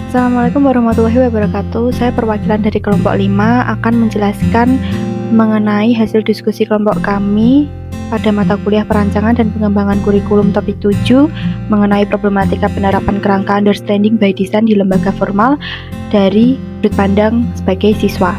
Assalamualaikum warahmatullahi wabarakatuh. Saya perwakilan dari kelompok 5 akan menjelaskan mengenai hasil diskusi kelompok kami pada mata kuliah perancangan dan pengembangan kurikulum topik 7 mengenai problematika penerapan kerangka understanding by design di lembaga formal dari sudut pandang sebagai siswa.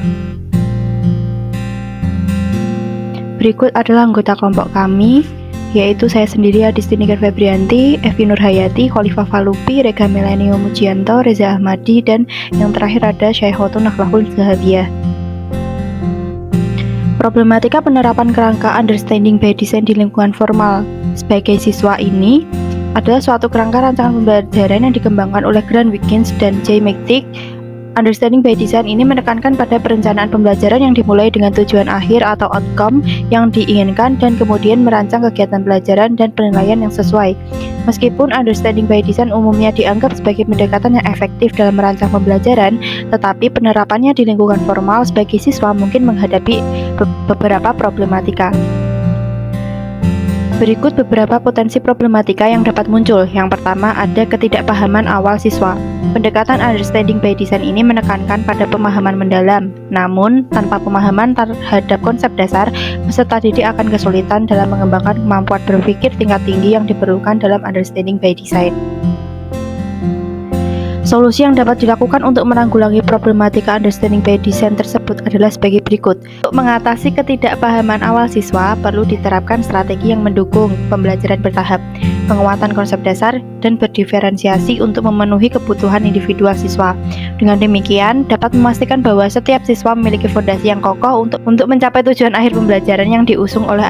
Berikut adalah anggota kelompok kami, yaitu saya sendiri Adisti Nigar Febrianti, Evi Nurhayati, Khalifah Falupi, Rega Melenio Mujianto, Reza Ahmadi, dan yang terakhir ada Syaikhotun Nakhlahul Zahabiyah. Problematika penerapan kerangka understanding by design di lingkungan formal sebagai siswa ini adalah suatu kerangka rancangan pembelajaran yang dikembangkan oleh Grant Wiggins dan J. McTighe. Understanding by design ini menekankan pada perencanaan pembelajaran yang dimulai dengan tujuan akhir atau outcome yang diinginkan dan kemudian merancang kegiatan pelajaran dan penilaian yang sesuai. Meskipun understanding by design umumnya dianggap sebagai pendekatan yang efektif dalam merancang pembelajaran, tetapi penerapannya di lingkungan formal sebagai siswa mungkin menghadapi beberapa problematika. Berikut beberapa potensi problematika yang dapat muncul. Yang pertama, ada ketidakpahaman awal siswa. Pendekatan understanding by design ini menekankan pada pemahaman mendalam. Namun, tanpa pemahaman terhadap konsep dasar, peserta didik akan kesulitan dalam mengembangkan kemampuan berpikir tingkat tinggi yang diperlukan dalam understanding by design. Solusi yang dapat dilakukan untuk menanggulangi problematika understanding by design tersebut adalah sebagai berikut. Untuk mengatasi ketidakpahaman awal siswa, perlu diterapkan strategi yang mendukung pembelajaran bertahap, penguatan konsep dasar, dan berdiferensiasi untuk memenuhi kebutuhan individual siswa. Dengan demikian, dapat memastikan bahwa setiap siswa memiliki fondasi yang kokoh untuk mencapai tujuan akhir pembelajaran yang diusung oleh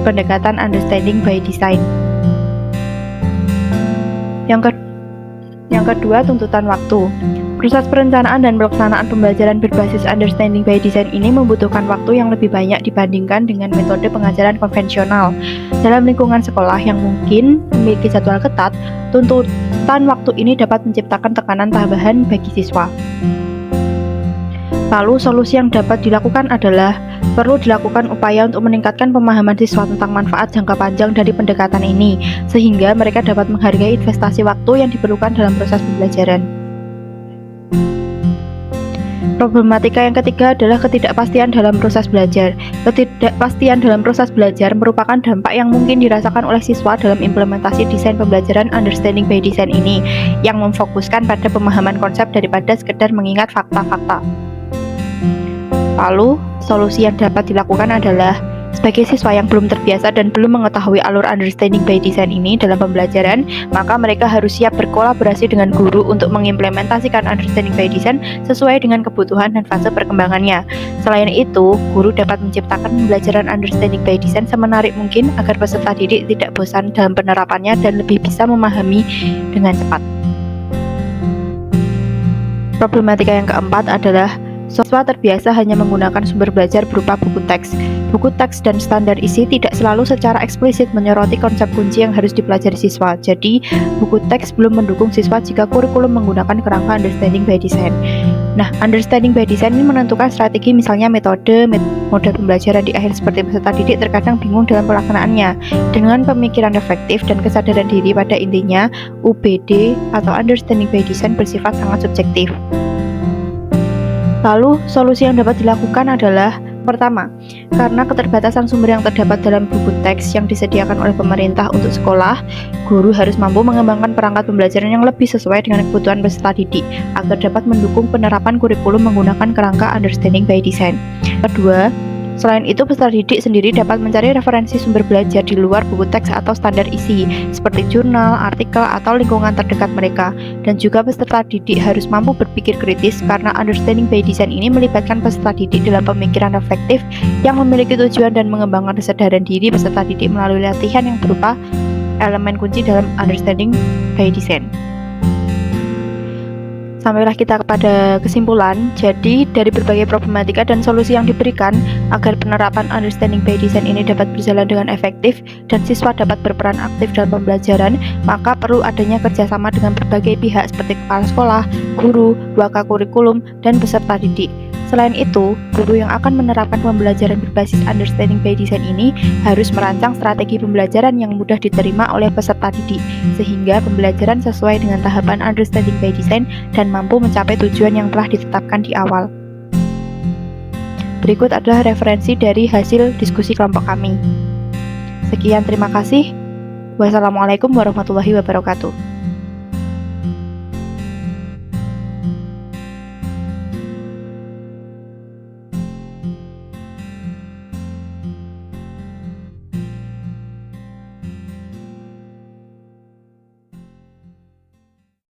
pendekatan understanding by design. Yang kedua, tuntutan waktu. Proses perencanaan dan pelaksanaan pembelajaran berbasis understanding by design ini membutuhkan waktu yang lebih banyak dibandingkan dengan metode pengajaran konvensional. Dalam lingkungan sekolah yang mungkin memiliki jadwal ketat, tuntutan waktu ini dapat menciptakan tekanan tambahan bagi siswa. Lalu, solusi yang dapat dilakukan adalah perlu dilakukan upaya untuk meningkatkan pemahaman siswa tentang manfaat jangka panjang dari pendekatan ini, sehingga mereka dapat menghargai investasi waktu yang diperlukan dalam proses pembelajaran. Problematika yang ketiga adalah ketidakpastian dalam proses belajar. Ketidakpastian dalam proses belajar merupakan dampak yang mungkin dirasakan oleh siswa dalam implementasi desain pembelajaran understanding by design ini, yang memfokuskan pada pemahaman konsep daripada sekedar mengingat fakta-fakta. Lalu, solusi yang dapat dilakukan adalah sebagai siswa yang belum terbiasa dan belum mengetahui alur understanding by design ini dalam pembelajaran, maka mereka harus siap berkolaborasi dengan guru untuk mengimplementasikan understanding by design sesuai dengan kebutuhan dan fase perkembangannya. Selain itu, guru dapat menciptakan pembelajaran understanding by design semenarik mungkin agar peserta didik tidak bosan dalam penerapannya dan lebih bisa memahami dengan cepat. Problematika yang keempat adalah siswa terbiasa hanya menggunakan sumber belajar berupa buku teks. Buku teks dan standar isi tidak selalu secara eksplisit menyoroti konsep kunci yang harus dipelajari siswa. Jadi, buku teks belum mendukung siswa jika kurikulum menggunakan kerangka understanding by design. Nah, understanding by design ini menentukan strategi, misalnya metode pembelajaran di akhir seperti peserta didik terkadang bingung dalam pelaksanaannya. Dengan pemikiran reflektif dan kesadaran diri pada intinya, UBD atau understanding by design bersifat sangat subjektif. Lalu, solusi yang dapat dilakukan adalah pertama, karena keterbatasan sumber yang terdapat dalam buku teks yang disediakan oleh pemerintah untuk sekolah, guru harus mampu mengembangkan perangkat pembelajaran yang lebih sesuai dengan kebutuhan peserta didik agar dapat mendukung penerapan kurikulum menggunakan kerangka understanding by design. Kedua, selain itu, peserta didik sendiri dapat mencari referensi sumber belajar di luar buku teks atau standar isi, seperti jurnal, artikel, atau lingkungan terdekat mereka. Dan juga peserta didik harus mampu berpikir kritis karena understanding by design ini melibatkan peserta didik dalam pemikiran reflektif yang memiliki tujuan dan mengembangkan kesadaran diri peserta didik melalui latihan yang berupa elemen kunci dalam understanding by design. Sampailah kita kepada kesimpulan. Jadi, dari berbagai problematika dan solusi yang diberikan agar penerapan understanding by design ini dapat berjalan dengan efektif dan siswa dapat berperan aktif dalam pembelajaran, maka perlu adanya kerjasama dengan berbagai pihak seperti kepala sekolah, guru, waka kurikulum, dan peserta didik. Selain itu, guru yang akan menerapkan pembelajaran berbasis understanding by design ini harus merancang strategi pembelajaran yang mudah diterima oleh peserta didik, sehingga pembelajaran sesuai dengan tahapan understanding by design dan mampu mencapai tujuan yang telah ditetapkan di awal. Berikut adalah referensi dari hasil diskusi kelompok kami. Sekian, terima kasih. Wassalamualaikum warahmatullahi wabarakatuh.